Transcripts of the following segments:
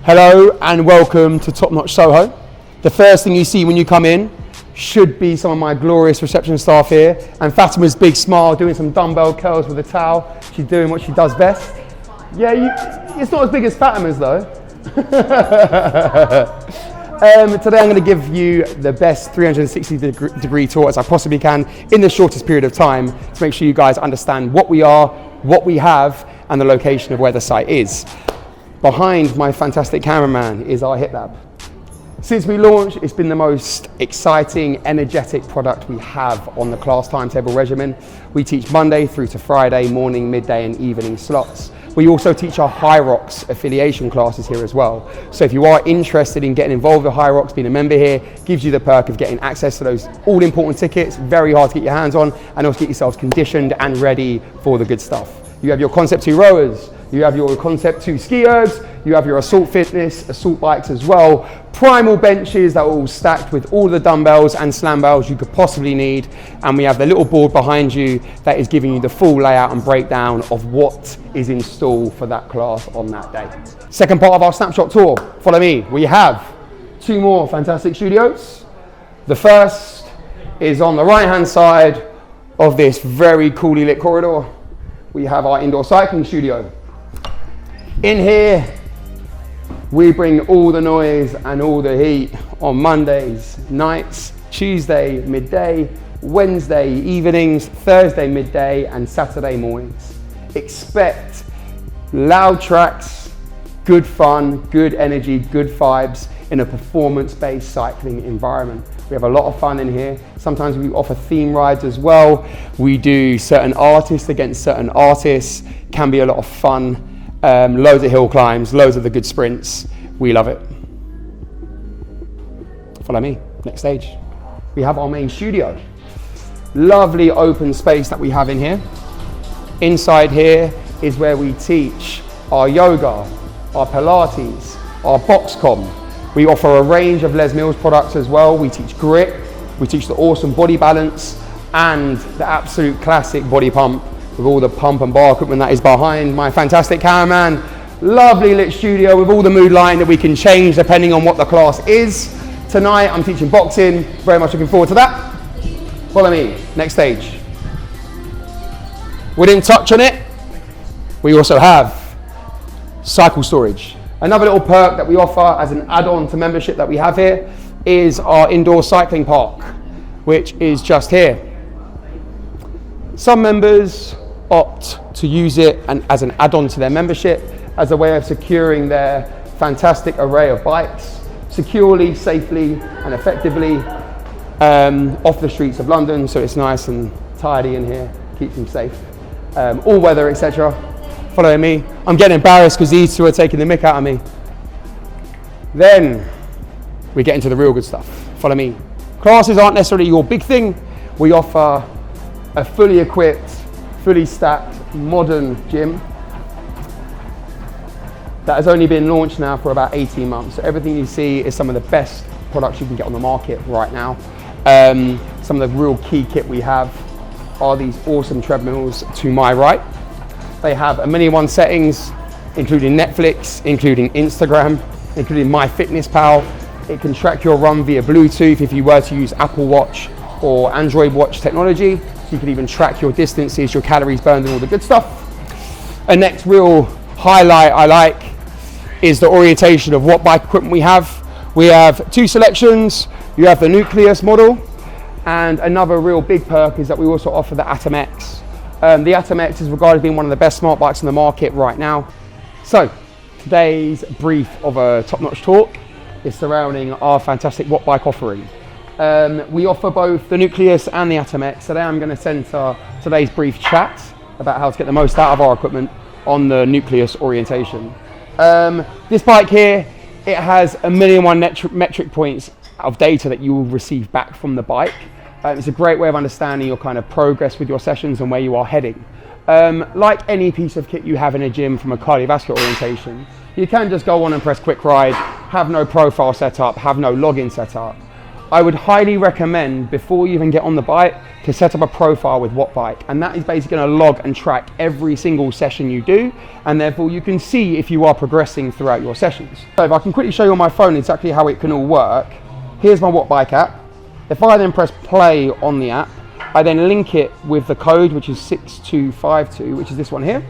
Hello and welcome to Topnotch Soho. The first thing you see when you come in should be some of my glorious reception staff here, and Fatima's big smile doing some dumbbell curls with a towel. She's doing what she does best. Yeah, it's not as big as Fatima's though. Today I'm going to give you the best 360-degree tour as I possibly can in the shortest period of time to make sure you guys understand what we are, what we have, and the location of where the site is. Behind my fantastic cameraman is our HIIT lab. Since we launched, it's been the most exciting, energetic product we have on the class timetable regimen. We teach Monday through to Friday, morning, midday, and evening slots. We also teach our HIIT affiliation classes here as well. So if you are interested in getting involved with HIIT, being a member here gives you the perk of getting access to those all important tickets, very hard to get your hands on, and also get yourselves conditioned and ready for the good stuff. You have your Concept 2 rowers, you have your Concept 2 ski ergs, you have your assault fitness, assault bikes as well, primal benches that are all stacked with all the dumbbells and slam bells you could possibly need, and we have the little board behind you that is giving you the full layout and breakdown of what is in store for that class on that day. Second part of our snapshot tour, follow me. We have two more fantastic studios. The first is on the right hand side of this very coolly lit corridor. We have our indoor cycling studio. In here, we bring all the noise and all the heat on Mondays, nights, Tuesday, midday, Wednesday, evenings, Thursday, midday, and Saturday mornings. Expect loud tracks, good fun, good energy, good vibes in a performance-based cycling environment. We have a lot of fun in here. Sometimes we offer theme rides as well. We do certain artists against certain artists. Can be a lot of fun. Loads of hill climbs, loads of the good sprints. We love it. Follow me, next stage. We have our main studio. Lovely open space that we have in here. Inside here is where we teach our yoga, our Pilates, our boxcom. We offer a range of Les Mills products as well. We teach grit, we teach the awesome body balance, and the absolute classic body pump with all the pump and bar equipment that is behind my fantastic cameraman. Lovely lit studio with all the mood lighting that we can change depending on what the class is. Tonight I'm teaching boxing, very much looking forward to that. Follow me, next stage. We didn't touch on it. We also have cycle storage. Another little perk that we offer as an add-on to membership that we have here is our indoor cycling park, which is just here. Some members opt to use it as an add-on to their membership as a way of securing their fantastic array of bikes securely, safely, and effectively off the streets of London, so it's nice and tidy in here, keeps them safe, all weather, etc. Follow me. I'm getting embarrassed because these two are taking the mick out of me. Then we get into the real good stuff. Follow me. Classes aren't necessarily your big thing. We offer a fully equipped, fully stacked, modern gym that has only been launched now for about 18 months. So everything you see is some of the best products you can get on the market right now. Some of the real key kit we have are these awesome treadmills to my right. They have a million one settings, including Netflix, including Instagram, including MyFitnessPal. It can track your run via Bluetooth if you were to use Apple Watch or Android Watch technology. You can even track your distances, your calories burned, and all the good stuff. A next real highlight I like is the orientation of what bike equipment we have. We have two selections. You have the Nucleus model, and another real big perk is that we also offer the Atom X. The Atom X is regarded as being one of the best smart bikes on the market right now. So today's brief of a top-notch talk is surrounding our fantastic Wattbike offering. We offer both the Nucleus and the Atom X. Today I'm going to center today's brief chat about how to get the most out of our equipment on the Nucleus orientation. This bike here, it has 1,000,001 metric points of data that you will receive back from the bike. It's a great way of understanding your kind of progress with your sessions and where you are heading. Like any piece of kit you have in a gym from a cardiovascular orientation, you can just go on and press quick ride, have no profile set up, have no login set up. I would highly recommend, before you even get on the bike, to set up a profile with Wattbike, and that is basically going to log and track every single session you do, and therefore you can see if you are progressing throughout your sessions. So if I can quickly show you on my phone exactly how it can all work. Here's my Wattbike app. If I then press play on the app, I then link it with the code, which is 6252, which is this one here,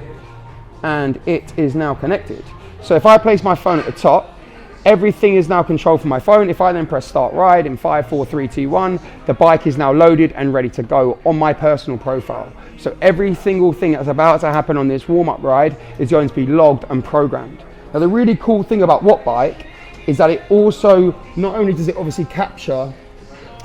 and it is now connected. So if I place my phone at the top, everything is now controlled from my phone. If I then press start ride in 5, 4, 3, 2, 1, the bike is now loaded and ready to go on my personal profile. So every single thing that's about to happen on this warm-up ride is going to be logged and programmed. Now the really cool thing about Wattbike is that it also, not only does it obviously capture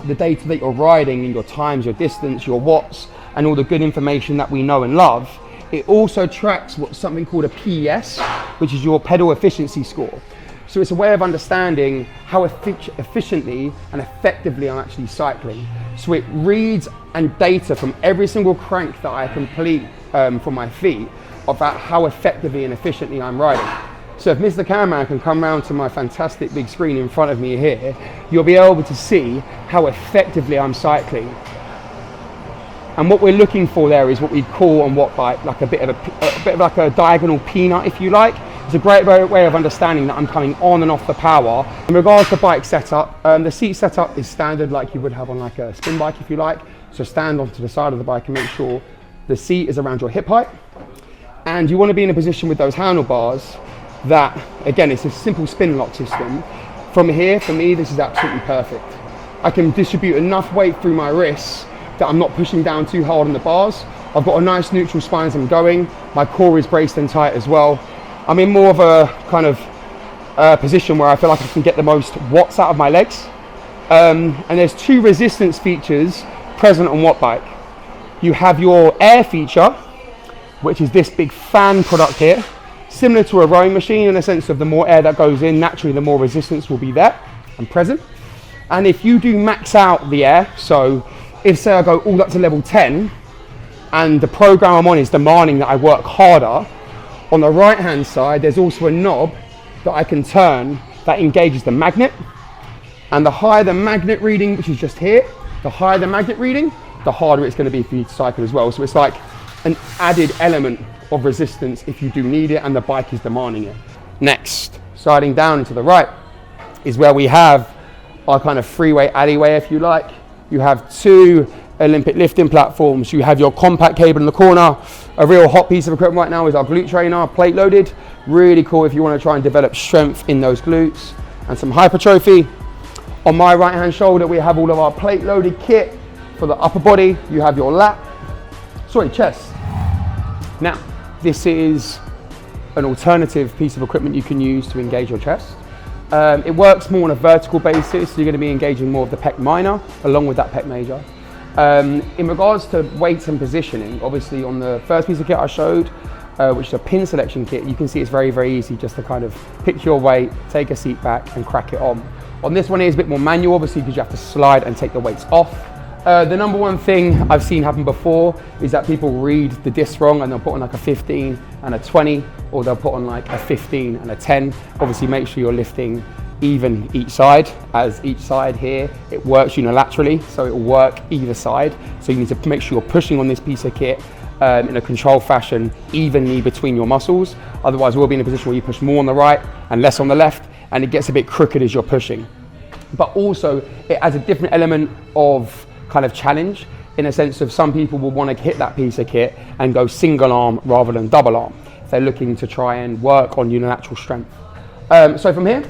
the data that you're riding and your times, your distance, your watts, and all the good information that we know and love, it also tracks what's something called a PES, which is your pedal efficiency score. So it's a way of understanding how efficiently and effectively I'm actually cycling. So it reads and data from every single crank that I complete from my feet about how effectively and efficiently I'm riding. So if Mr. Cameraman can come round to my fantastic big screen in front of me here, you'll be able to see how effectively I'm cycling. And what we're looking for there is what we call on Wattbike like a bit of like a diagonal peanut, if you like. It's a great way of understanding that I'm coming on and off the power. In regards to bike setup, the seat setup is standard like you would have on like a spin bike, if you like. So stand onto the side of the bike and make sure the seat is around your hip height. And you want to be in a position with those handlebars that, again, it's a simple spin lock system. From here, for me, this is absolutely perfect. I can distribute enough weight through my wrists that I'm not pushing down too hard on the bars. I've got a nice neutral spine as I'm going. My core is braced and tight as well. I'm in more of a kind of position where I feel like I can get the most watts out of my legs. And there's two resistance features present on Wattbike. You have your air feature, which is this big fan product here, similar to a rowing machine in the sense of the more air that goes in, naturally the more resistance will be there and present. And if you do max out the air, so if say I go all up to level 10 and the program I'm on is demanding that I work harder, on the right hand side there's also a knob that I can turn that engages the magnet, and the higher the magnet reading, which is just here, the higher the magnet reading, the harder it's going to be for you to cycle as well. So it's like an added element of resistance if you do need it and the bike is demanding it. Next, sliding down into the right is where we have our kind of freeway alleyway, if you like. You have two Olympic lifting platforms. You have your compact cable in the corner. A real hot piece of equipment right now is our glute trainer, plate loaded. Really cool if you want to try and develop strength in those glutes and some hypertrophy. On my right hand shoulder we have all of our plate loaded kit for the upper body. You have your chest. Now this is an alternative piece of equipment you can use to engage your chest. It works more on a vertical basis, so you're going to be engaging more of the pec minor along with that pec major. In regards to weights and positioning, obviously on the first piece of kit I showed, which is a pin selection kit, you can see it's very, very easy just to kind of pick your weight, take a seat back and crack it on. On this one it is a bit more manual, obviously, because you have to slide and take the weights off. The number one thing I've seen happen before is that people read the disc wrong and they'll put on like a 15 and a 20, or they'll put on like a 15 and a 10. Obviously make sure you're lifting even each side, as each side here, it works unilaterally, so it will work either side. So you need to make sure you're pushing on this piece of kit in a controlled fashion, evenly between your muscles. Otherwise we'll be in a position where you push more on the right and less on the left, and it gets a bit crooked as you're pushing. But also it adds a different element of kind of challenge, in a sense of some people will want to hit that piece of kit and go single arm rather than double arm if they're looking to try and work on unilateral strength. So from here,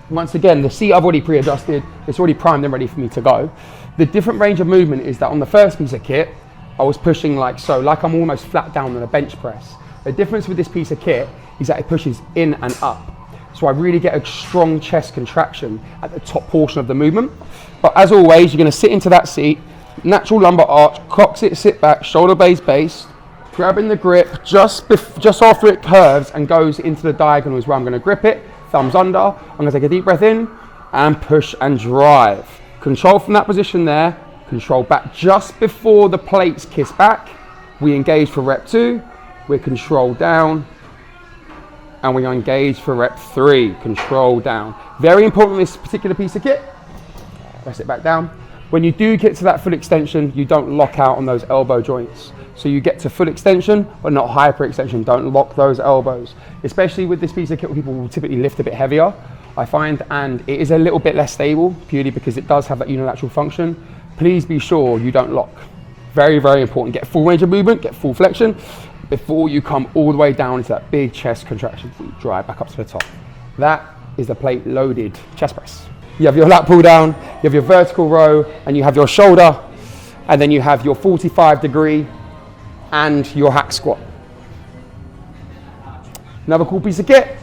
once again, the seat I've already pre-adjusted, it's already primed and ready for me to go. The different range of movement is that on the first piece of kit, I was pushing like so, like I'm almost flat down on a bench press. The difference with this piece of kit is that it pushes in and up. So I really get a strong chest contraction at the top portion of the movement. But as always, you're going to sit into that seat, natural lumbar arch, coccyx, sit back, shoulder blades based, grabbing the grip just after it curves and goes into the diagonal is where I'm going to grip it, thumbs under. I'm going to take a deep breath in and push and drive. Control from that position there, control back just before the plates kiss back. We engage for rep 2, we control down, and we engage for rep 3, control down. Very important with this particular piece of kit rest it back down. When you do get to that full extension, you don't lock out on those elbow joints. So you get to full extension, but not hyper extension. Don't lock those elbows. Especially with this piece of kit, people will typically lift a bit heavier, I find, and it is a little bit less stable, purely because it does have that unilateral function. Please be sure you don't lock. Very, very important. Get full range of movement, get full flexion, before you come all the way down into that big chest contraction before you drive back up to the top. That is the plate loaded chest press. You have your lat pull down, you have your vertical row, and you have your shoulder, and then you have your 45-degree and your hack squat. Another cool piece of kit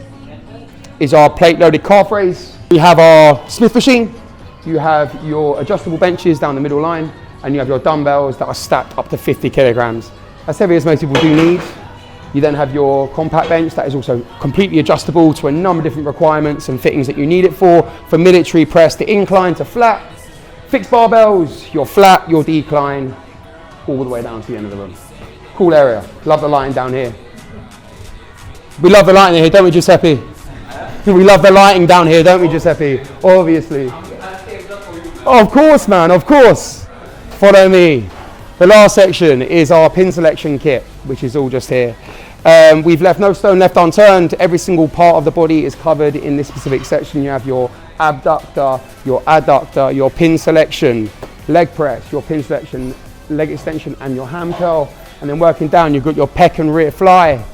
is our plate loaded calf raise. We have our Smith machine, you have your adjustable benches down the middle line, and you have your dumbbells that are stacked up to 50 kilograms. As heavy as most people do need. You then have your compact bench that is also completely adjustable to a number of different requirements and fittings that you need it for military press to incline to flat. Fixed barbells, your flat, your decline, all the way down to the end of the room. Cool area. Love the lighting down here. We love the lighting here, don't we, Giuseppe? We love the lighting down here, don't we, Giuseppe? Obviously. Of course, man, of course. Follow me. The last section is our pin selection kit, which is all just here. We've left no stone left unturned. Every single part of the body is covered in this specific section. You have your abductor, your adductor, your pin selection, leg press, your pin selection, leg extension, and your ham curl. And then working down, you've got your pec and rear fly.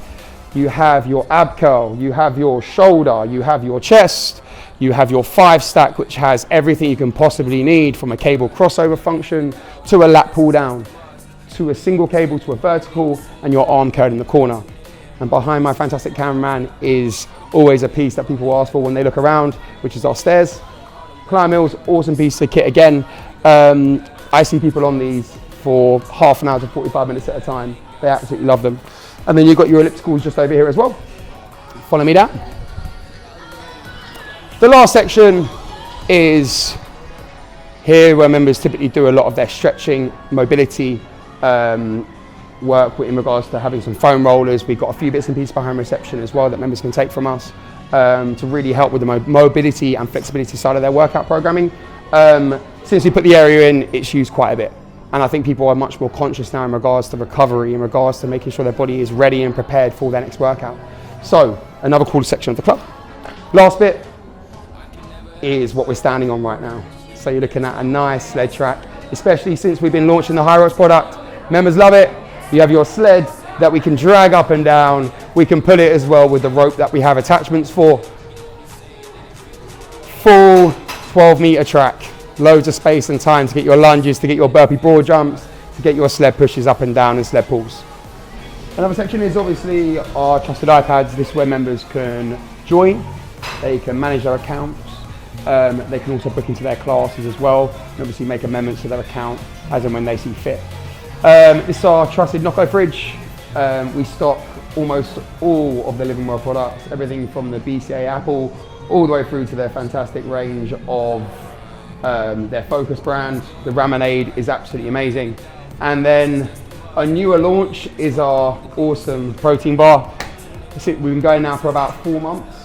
You have your ab curl, you have your shoulder, you have your chest, you have your 5-stack, which has everything you can possibly need, from a cable crossover function to a lat pull down, to a single cable, to a vertical, and your arm curl in the corner. And behind my fantastic cameraman is always a piece that people ask for when they look around, which is our stairs. Climb Mills, awesome piece of kit again. I see people on these for half an hour to 45 minutes at a time. They absolutely love them. And then you've got your ellipticals just over here as well. Follow me down. The last section is here where members typically do a lot of their stretching, mobility work in regards to having some foam rollers. We've got a few bits and pieces behind reception as well that members can take from us to really help with the mobility and flexibility side of their workout programming. Since we put the area in, it's used quite a bit. And I think people are much more conscious now in regards to recovery, in regards to making sure their body is ready and prepared for their next workout. So, another cool section of the club. Last bit is what we're standing on right now. So you're looking at a nice sled track, especially since we've been launching the HIIT product. Members love it. You have your sled that we can drag up and down. We can pull it as well with the rope that we have attachments for. Full 12-meter track. Loads of space and time to get your lunges, to get your burpee broad jumps, to get your sled pushes up and down and sled pulls. Another section is obviously our trusted iPads. This is where members can join, they can manage their accounts, they can also book into their classes as well, and obviously make amendments to their account as and when they see fit. This is our trusted Nocco fridge. We stock almost all of the Living Well products, everything from the BCA Apple all the way through to their fantastic range of their Focus brand. The Ramonade is absolutely amazing. And then a newer launch is our awesome protein bar. We've been going now for about 4 months.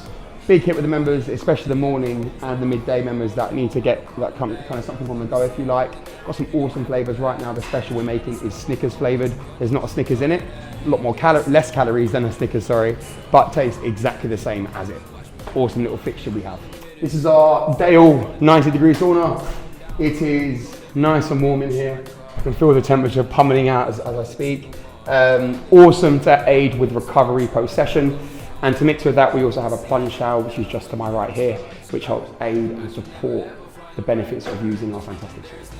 Big hit with the members, especially the morning and the midday members that need to get that kind of something on the go, if you like. Got some awesome flavors right now. The special we're making is Snickers flavored. There's not a Snickers in it. A lot more less calories than a Snickers, sorry, but tastes exactly the same as it. Awesome little fixture we have. This is our Dale 90-degree sauna. It is nice and warm in here. I can feel the temperature pummeling out as I speak. Awesome to aid with recovery post-session. And to mix with that, we also have a plunge shower, which is just to my right here, which helps aid and support the benefits of using our fantastic shoes.